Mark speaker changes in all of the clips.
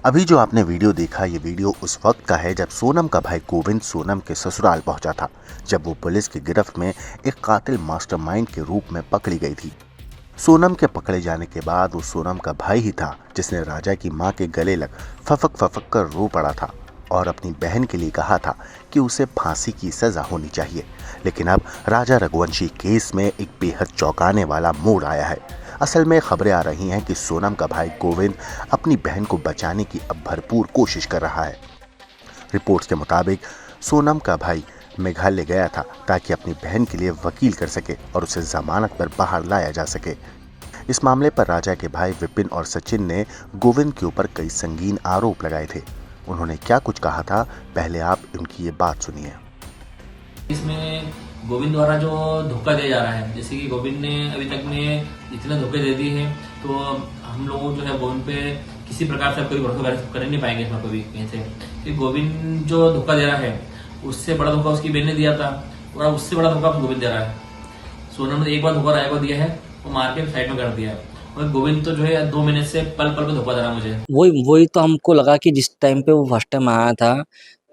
Speaker 1: अभी जो आपने वीडियो देखा, ये वीडियो उस वक्त का है जब सोनम का भाई गोविंद सोनम के ससुराल पहुंचा था, जब वो पुलिस की गिरफ्त में एक कातिल मास्टरमाइंड के रूप में पकड़ी गई थी। सोनम के पकड़े जाने के बाद वो सोनम का भाई ही था जिसने राजा की मां के गले लग फफक फफक कर रो पड़ा था और अपनी बहन के लिए कहा था कि उसे फांसी की सजा होनी चाहिए। लेकिन अब राजा रघुवंशी केस में एक बेहद चौंकाने वाला मोड़ आया है। असल में खबरें आ रही हैं कि सोनम का भाई गोविंद अपनी बहन को बचाने की अब भरपूर कोशिश कर रहा है। रिपोर्ट्स के मुताबिक सोनम का भाई मेघालय गया था ताकि अपनी बहन के लिए वकील कर सके और उसे जमानत पर बाहर लाया जा सके। इस मामले पर राजा के भाई विपिन और सचिन ने गोविंद के ऊपर कई संगीन आरोप लगाए थे। उन्होंने क्या कुछ कहा था, पहले आप उनकी ये बात सुनिए।
Speaker 2: इसमें गोविंद द्वारा जो धोखा दिया जा रहा है, जैसे कि गोविंद ने अभी तक में इतने धोखे दे दिए हैं, तो हम लोग जो है गोविंद पे किसी प्रकार से कोई भरोसा कर नहीं पाएंगे इसमें कभी कहीं से, कि गोविंद जो धोखा दे रहा है उससे बड़ा धोखा उसकी बहन ने दिया था और अब उससे बड़ा धोखा गोविंद दे रहा है। सोनम ने एक बार धोखा राय को दिया है, वो मार के साइड में कर दिया, और गोविंद तो जो है 2 महीने से पल पल पे धोखा दे रहा मुझे।
Speaker 3: वही तो हमको लगा कि जिस टाइम पे वो फर्स्ट टाइम आया था,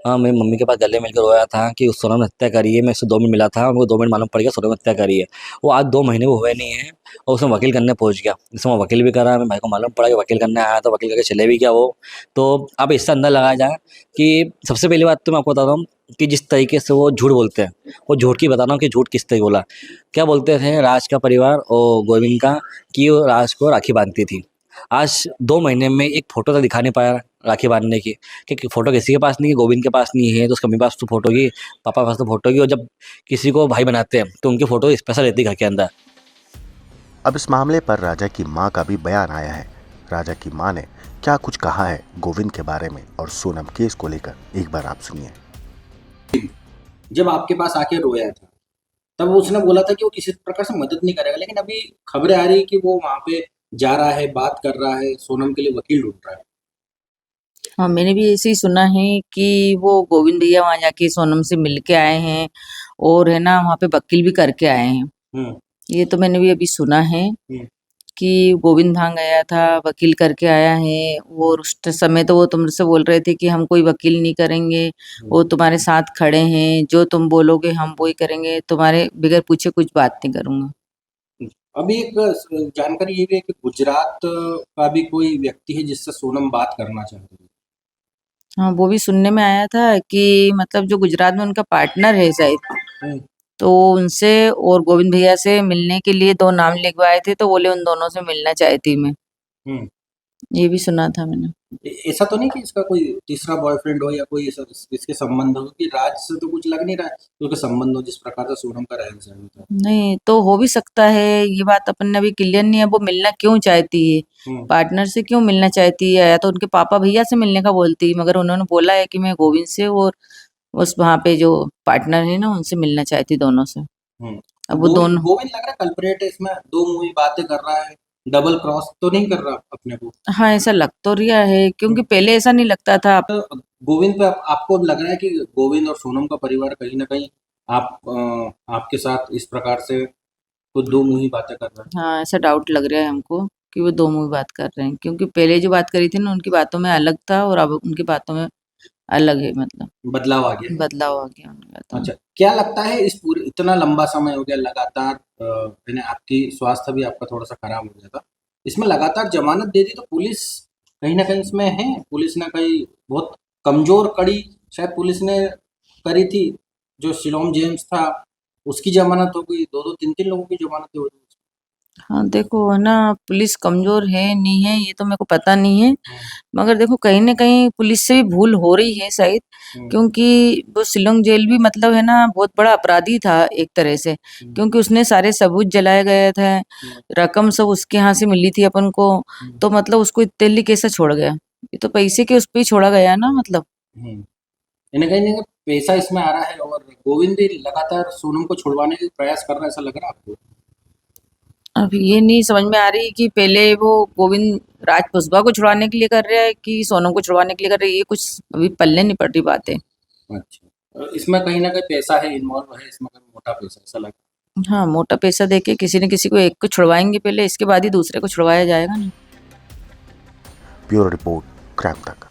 Speaker 3: हाँ, मेरी मम्मी के पास गले मिलकर रोया था कि उस सोनम ने हत्या करी है। मैं उससे 2 मिनट मिला था, उनको 2 मिनट मालूम पड़ गया सोनम ने हत्या करी है। वो आज 2 महीने वो हुए नहीं है और उसमें वकील करने पहुंच गया, जिसमें वो वकील भी करा। मेरे भाई को मालूम पड़ा कि वकील करने आया तो वकील करके चले भी गया वो। तो अब इससे अंदर लगाया जाए कि सबसे पहली बात तो मैं आपको बताता हूँ कि जिस तरीके से वो झूठ बोलते हैं, वो झूठ की बता रहा हूँ कि झूठ किस तरीके बोला। क्या बोलते थे राज का परिवार और गोविंद का कि वो राज को राखी बांधती थी। आज 2 महीने में एक फोटो तो दिखा नहीं पाया राखी बांधने की, कि फोटो किसी के पास नहीं है, गोविंद के पास नहीं है तो उसके मम्मी पास तो फोटो की, पापा पास तो फोटो की। और जब किसी को भाई बनाते हैं तो उनकी फोटो स्पेशल रहती है घर के अंदर।
Speaker 1: अब इस मामले पर राजा की मां का भी बयान आया है। राजा की मां ने क्या कुछ कहा है गोविंद के बारे में और सोनम केस को लेकर, एक बार आप सुनिए।
Speaker 4: जब आपके पास आके रोया था तब उसने बोला था कि वो किसी प्रकार से मदद नहीं करेगा, लेकिन अभी खबरें आ रही है कि वो वहां पे जा रहा है, बात कर रहा है, सोनम के लिए वकील ढूंढ रहा है।
Speaker 5: हाँ, मैंने भी ऐसे ही सुना है कि वो गोविंद भैया वहां जाके सोनम से मिल के आए हैं और है ना वहां पे वकील भी करके आए हैं। ये तो मैंने भी अभी सुना है कि गोविंद वहां गया था, वकील करके आया है। और उस समय तो वो तुमसे बोल रहे थे कि हम कोई वकील नहीं करेंगे, वो तुम्हारे साथ खड़े हैं, जो तुम बोलोगे हम वही करेंगे, तुम्हारे बगैर पूछे कुछ बात नहीं करूंगा।
Speaker 4: अभी एक जानकारी ये भी है कि गुजरात का भी कोई व्यक्ति है जिससे सोनम बात करना चाहती है।
Speaker 5: हाँ, वो भी सुनने में आया था कि मतलब जो गुजरात में उनका पार्टनर है शायद, तो उनसे और गोविंद भैया से मिलने के लिए 2 नाम लिखवाए थे, तो बोले उन दोनों से मिलना चाहती मैं। ये भी सुना था मैंने।
Speaker 4: ऐसा तो नहीं कि इसका कोई तीसरा बॉयफ्रेंड हो या कोई ऐसा इसके संबंध हो, कि राज से तो कुछ लग नहीं रहा है उसके संबंध हो, जिस प्रकार से सोनम का रहन सहन था।
Speaker 5: नहीं तो हो भी सकता है, ये बात अपन ने अभी क्लियर नहीं है। वो मिलना क्यों चाहती है, पार्टनर से क्यों मिलना चाहती है, या तो उनके पापा भैया से मिलने का बोलती है, मगर उन्होंने बोला है कि मैं गोविंद से और उस वहां पे जो पार्टनर है ना उनसे मिलना चाहती दोनों से। अब वो दोनों
Speaker 4: गोविंद लग रहा है कल्प्रेट है इसमें, 2 मुंही बातें कर रहा है, डबल क्रॉस तो नहीं कर रहा अपने को।
Speaker 5: हाँ, ऐसा लग तो रहा है क्योंकि पहले ऐसा नहीं लगता था।
Speaker 4: तो गोविंद पे आपको लग रहा है कि गोविंद और सोनम का परिवार कहीं ना कहीं आपके साथ इस प्रकार से कुछ 2 मुंही बातें कर रहा है।
Speaker 5: हाँ, ऐसा डाउट लग रहा है हमको कि वो 2 मुंह बात कर रहे हैं, क्योंकि पहले जो बात करी थी ना उनकी बातों में अलग था और अब उनकी बातों में अलग है, मतलब
Speaker 4: बदलाव आ गया।
Speaker 5: बदलाव आ गया उनकी बातों में।
Speaker 4: अच्छा, क्या लगता है इस पूरे इतना लंबा समय हो गया लगातार, यानी आपकी स्वास्थ्य भी आपका थोड़ा सा खराब हो गया था, इसमें लगातार जमानत दे दी तो पुलिस कहीं ना कहीं इसमें है, पुलिस ने कहीं बहुत कमजोर कड़ी शायद पुलिस ने करी थी। जो शिलोम जेम्स था उसकी जमानत हो गई, 2-2 3-3 लोगों की जमानत हो गई।
Speaker 5: हाँ, देखो है ना, पुलिस कमजोर है नहीं है ये तो मेरे को पता नहीं है, मगर देखो कहीं ना कहीं पुलिस से भी भूल हो रही है शायद, क्योंकि वो शिलोंग जेल भी मतलब है ना बहुत बड़ा अपराधी था एक तरह से, क्योंकि उसने सारे सबूत जलाए गए थे, रकम सब उसके यहाँ से मिली थी अपन को, तो मतलब उसको इतनी कैसे छोड़ गया, ये तो पैसे के उस पर ही छोड़ा गया ना मतलब।
Speaker 4: कहीं ना कहीं पैसा इसमें आ रहा है और गोविंद भी लगातार सोनम को छुड़वाने का प्रयास कर रहा है, ऐसा लग रहा है आपको?
Speaker 5: अब ये नहीं समझ में आ रही कि पहले वो गोविंद राज पुष्पा को छुड़वाने के लिए कर रहा है कि सोनम को छुड़वाने के लिए कर रहा है, ये कुछ अभी पल्ले नहीं पड़ रही बातें।
Speaker 4: अच्छा, इसमें कहीं ना कहीं पैसा है, इन्वॉल्व है इसमें, कहीं मोटा पैसा, ऐसा लग रहा
Speaker 5: हाँ, मोटा पैसा देके किसी न किसी को एक को छुड़वाएंगे पहले, इसके बाद ही दूसरे को छुड़वाया जाएगा ना।
Speaker 1: ब्यूरो रिपोर्ट, क्राइम तक।